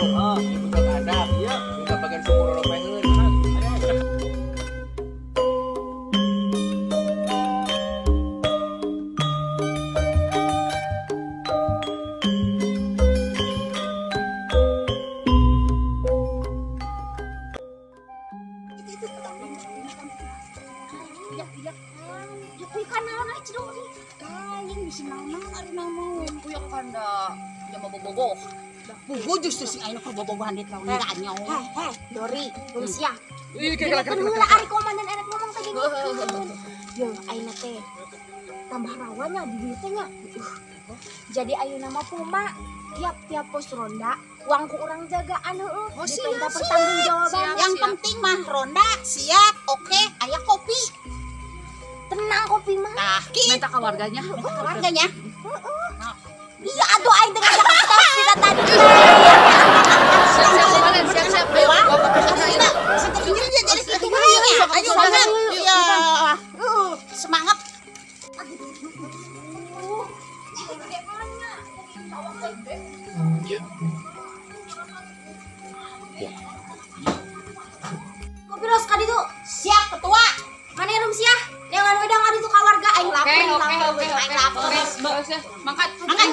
Oh, ibu tak ada. Iya, buka bagian syukur orang pengen. Pugu justru si Aino kerbobogohan di tahun ganyo. Heh, Dori, Rusia. Ih, Jadi kedua ari komandan enak ngomong tadi gitu. Yo, Aina teh tambah rawannya di dieu teh nya. Jadi ayeuna mah Puma tiap pos ronda uang ku urang jagaan heueuh. Oh, Dipenta siap, pertanggungjawaban. Yang penting mah ronda siap, oke, aya kopi. Tenang kopi mah. Nah, Minta ke warganya. warganya. Iya atuh aing teh ngajak kita kita tadi. Siap-siap kemarin, siap-siap. Jadi gitu aja. Ayo banget. Iya. Semangat. Kopi los kadi tuh. Siap ketua. Mana rum sia? Yang wedang adi tuh ka warga aing lapar. Aing lapar. Bagus ya. Mangkat. Makan.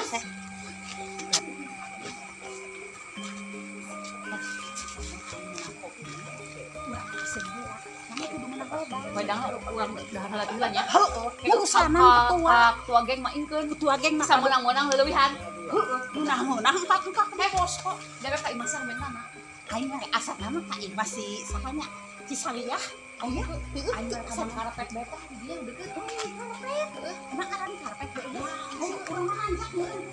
Padahal uang dahan lagi lah ya. Urusanan ketua. Ketua geng mah ingkeun. Ketua geng mah Bisa menang-menang leuwih-leuwihan. menang engkak bos kok. Dewek ka imah sareng mana? Aing mah asal nama ka ieu si sahanya si Saliyah. Aya Aing mah kaman karpet beta dia udah deket. karpet. Emang karang karpet ya. Ayo urang manjak meureun.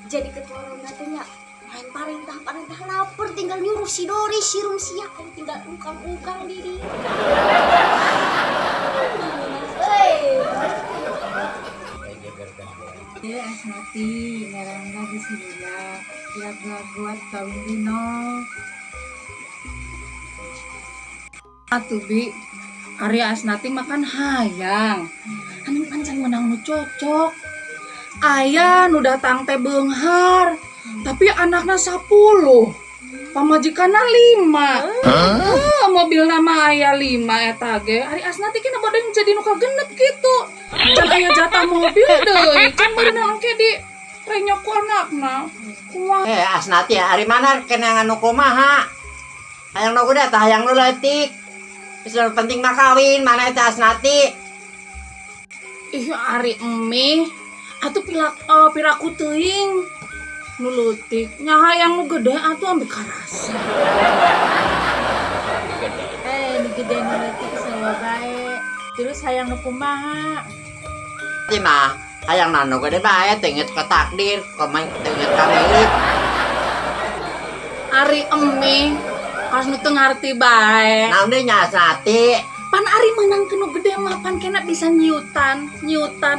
Jadi ketua ronda teh nya main parentah lapar tinggal nyuruh si Dori si rum sia aing tinggal ungkang diri. Ya Asnati, ngarangga bismillah, jaga buat kawin dino. Atuh bi, Arya Asnati makan hayang. Anu pancen menang nu cocok. Ayah nu datang teh beunghar, tapi anakna 10. Pamajikanna 5. Mobil nama ayah 5 eta ge. Ari Asnati kena bodeng jadi nu kagenep kitu. Can aya jatah mobil deui, can berenang ke di renyok ku anakna. Kumaha? Asnati ari mana kena nganu kumaha? Hayang nu gede tah hayang nu leutik. Geus penting mah kawin, mana eta Asnati? Ih ari emi, atuh piraku teuing. Nu leutik, nya hayang nu gede atuh ambe karasa. Nu gede nu leutik sawa bae. Terus hayang nu kumaha? Ti mah hayang nanu gede bae teungeut ka takdir, komeng teungeut ka milik. Ari emi, kas nu teu ngarti bae. Naon deui nya Asnati? Pan ari menang kenu gede mah pan kena bisa nyiutan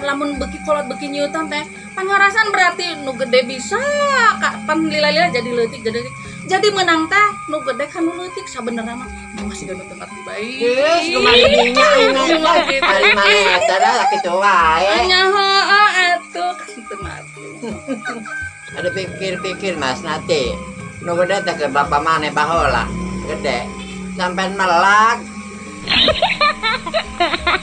lamun beki kolot beki nyiutan teh pan ngarasan berarti nu gede bisa pan lila-lila jadi leutik jadi menang teh nu gede kan nu leutik sabenerna mah masih gak tempat di bayi Geus kumaha dinya aing. Ari mana eta da kitu wae. nya heueuh atuh kas teu mati Ada pikir-pikir Mas Nati. Nu gede teh ke bapak maneh baheula. Gede. Sampean melag.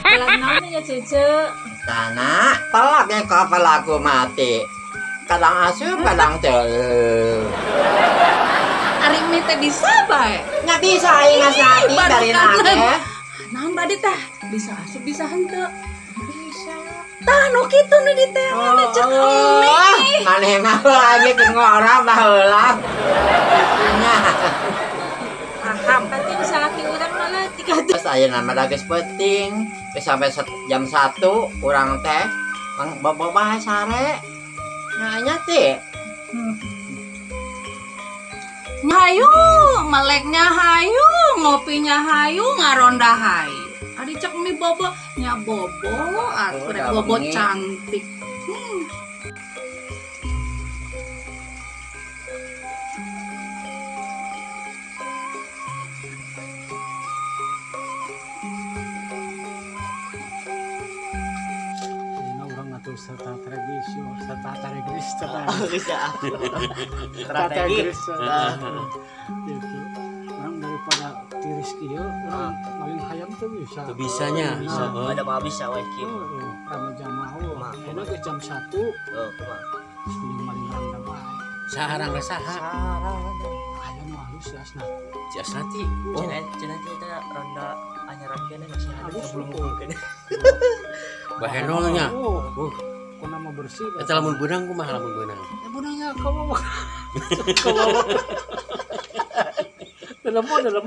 Pelan naon ya Cece? Tanah, pelak yang kapal aku mati. Kadang asup, kadang teu. ari mi teh bisa bae Nggak bisa aing Asnati dari nake. naon bade teh bisa asup bisa henteu tah nu kitu nu ditewa teh cek emi Maneh mah lagi keur ngora baheula. Nya. Paham, berarti bisa laki urang mah leutik atuh. Terus ayeuna mah da geus penting. Geus sampai jam 1 urang teh bobo bae sare. Nya nya teh. hayu meleknya hayu ngopinya hayu ngaronda hayu adi cek mi bobo nya bobo atuh rek bobo bengi. cantik strategi itu orang daripada tiris kieu orang paling hayam tuh bisa Tuh bisanya. Ada mah bisa wae kieu. kami jamaah karena ke jam 1 sebelum maling bae Saharang saha. hayam halus ya asna Jas nanti. Cenah kita ronda anyaran kene masih ada belum kene. Bahenolnya. kuna mah bersih Eta lamun beunang kumaha lamun beunang? ya bunanya kamu dalam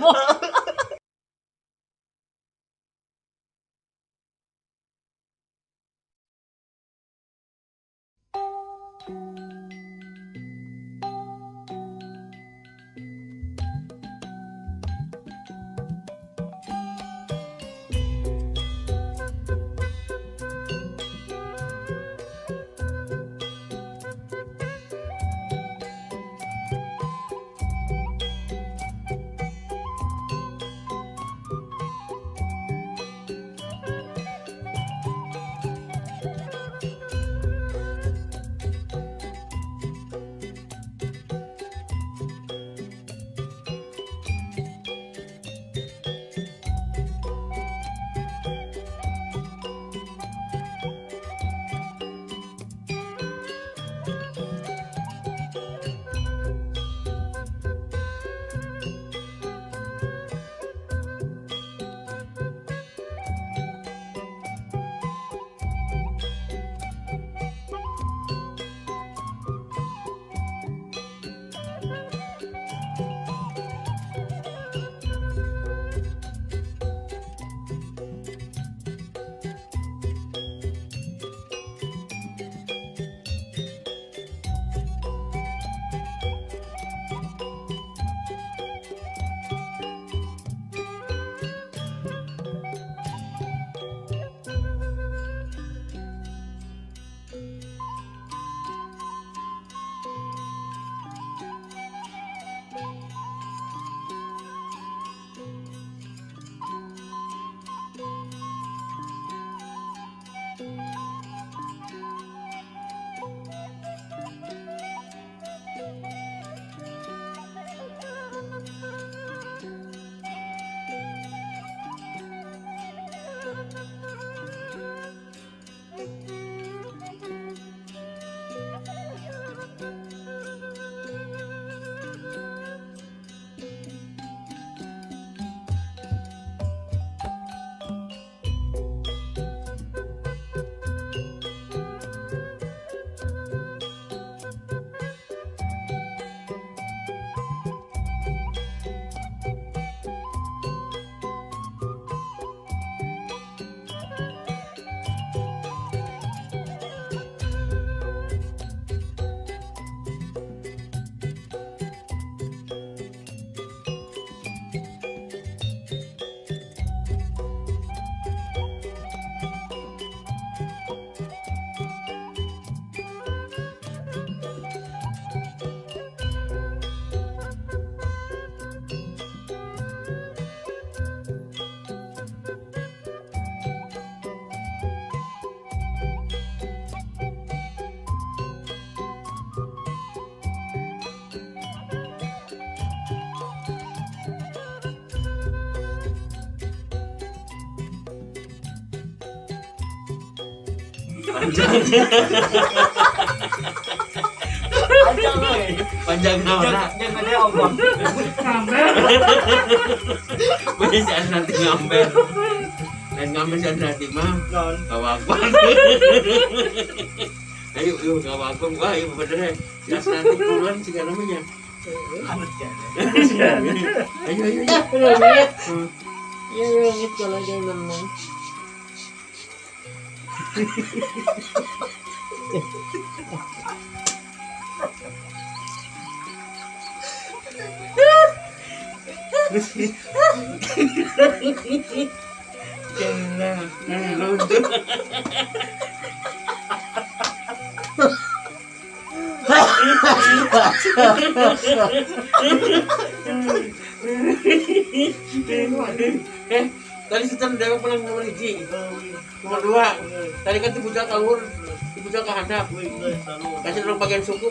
Panjang naon? Jangan ada obong. Masih nanti ngambil. Dan ngambil nanti mah. Kawakuan. Ayo yuk kawakuan. Wah iya bener. Jas nanti pulang sih namanya. Ayo ayo ayo. Ya ngit kalau dia nang. Tadi setan udah pulang nomor 1, nomor 2. Tadi kan tuh budak kalur Bisa ke handap. Kasih dulu bagian suku.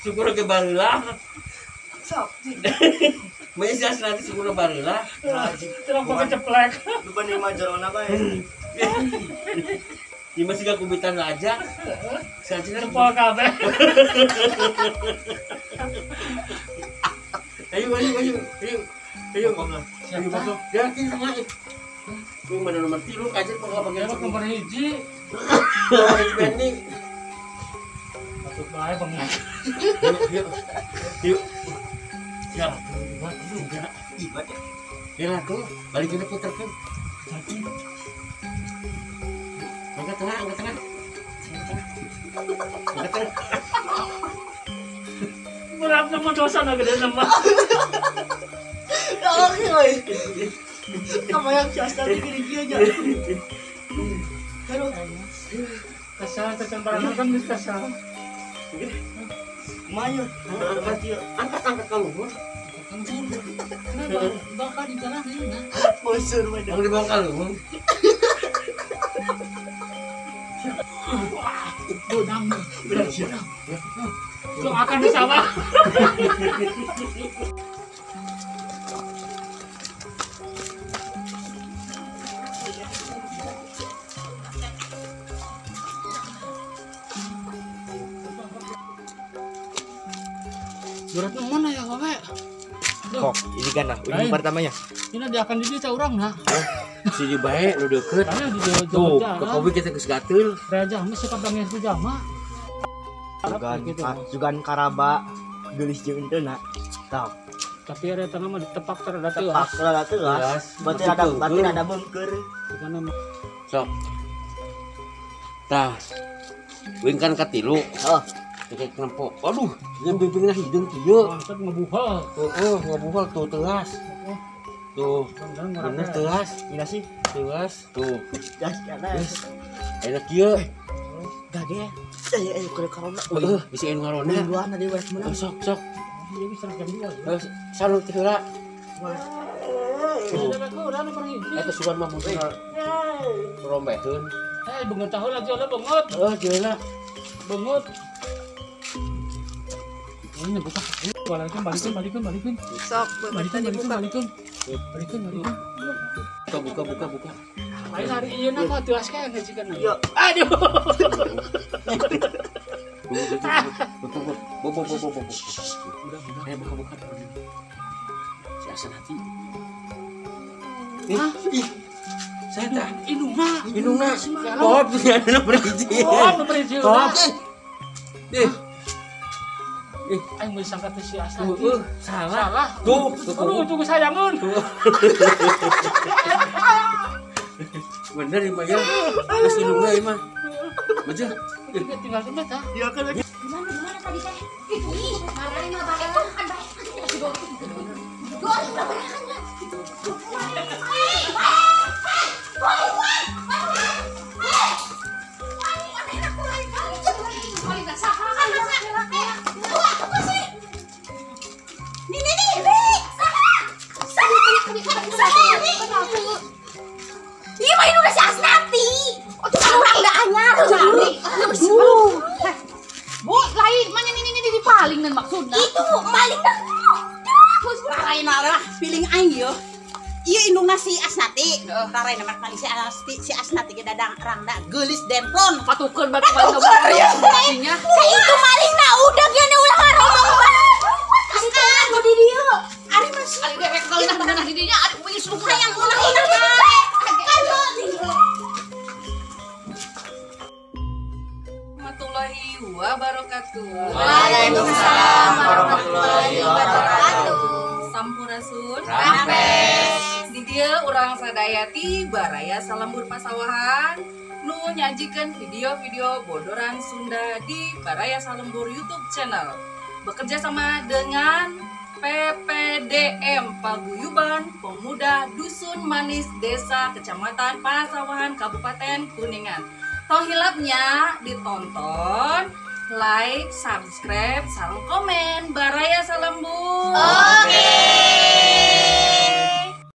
Suku lagi barulah. Sok. Mesias nanti suku barulah. Terus pakai ceplek. Bukan di Majalona bae. Ini masih gak kubitan aja. Sekarang Cepol kabeh. Ayo. Ayo masuk. Ya, ini sama. Ini mana nomor 3 kajian mau bagian Kalau nomor 1 nomor pending. masuk bae Bang. Yuk. Ya, ya tuh, balikin ke puterkan. Angkat tengah. Angkat tengah. Berat nama dosa na gede nama. Oke, oi. Kamu yang siasta gini aja. Kasar tekan barang kan bisa kasar. Mayo. Angkat kalau gua. Bakal di jalan ini nah. Bosur mana? Mau dibongkar lu. Godang. Lu akan bersama. Berat mana ya Bapak? Kok, ini kan nah, udah pertamanya. Ini dia akan didita orang nah. Si di bae lu deket. Karena di Tuh, jalan. ke kopi kita geus gateul. Raja mah suka bangnya itu jama. Jugan karaba gelis jeung inteuna. Tah, Tapi ada tanah mah ditepak terada tepak rada teuas. Berarti ada bengker. Karena Sok. Tah. Wingkan ka 3. Oh, Cek nempo. Aduh, jeung bimbingna hideung kieu. angkat ngebuhal. Heeh, ngabuhal tuh teuas. Tuh, bener teuas. ini sih. Teuas. Tuh. Gas kana. Enak kieu. Gage. Keur karona. Heeh, bisa anu ngarona. Duluan tadi wes menang. Sok. Dia bisa jam 2. Salut heula. Ada kurang pergi. Eta sugan mah mun rombeheun. Bengut tahu lagi ada bengut. Jeuna. Bengut. Ini buka. Balikin. Sok, Balikin. Buka. Lain hari ieu na mah tuas kan ngajikeun. Iya. Aduh. Bobo. Ayo buka. Si Asan hati. Ih. Saya dah. Indungna. Kop nya ada berizin. Kop. Aing geus sangka teh si Asna. Salah. Tuh. Tuh sayangeun. Bener ieu mah ya. Geus indungna ieu mah. Bener. Tinggal tempat ah. Iya kan lagi. Gimana tadi teh? Ih, marah mah bae kan bae. Gol udah banyak. Iya main udah si Asnati. Oh cuma orang nggak anyar cari. Bu, lain mana ini dipaling dan maksudnya. Itu maling dah. Tarain marah, piling aing yo. Iya indungna si Asnati. Tarain mah kali si Asnati ge dadang rangda geulis demplon. Patukeun batu-batu artinya. Saya itu maling nah udah gini ulah ngomong banget. Sekarang mau di dia. Ari masih Ari dewek kali nah tengah didinya ari punya suku sayang ulah-ulah bae. warahmatullahi wabarakatuh. Waalaikumsalam warahmatullahi wabarakatuh. Sampurasun. Rampes. Di dia urang sadayati baraya salambur pasawahan nu nyajikan video-video bodoran Sunda di Baraya Salembur YouTube channel. Bekerja sama dengan PPDM Paguyuban Pemuda Dusun Manis Desa Kecamatan Pasawahan Kabupaten Kuningan. Tohilapnya ditonton, like, subscribe, salam komen Baraya Salembur. Oke.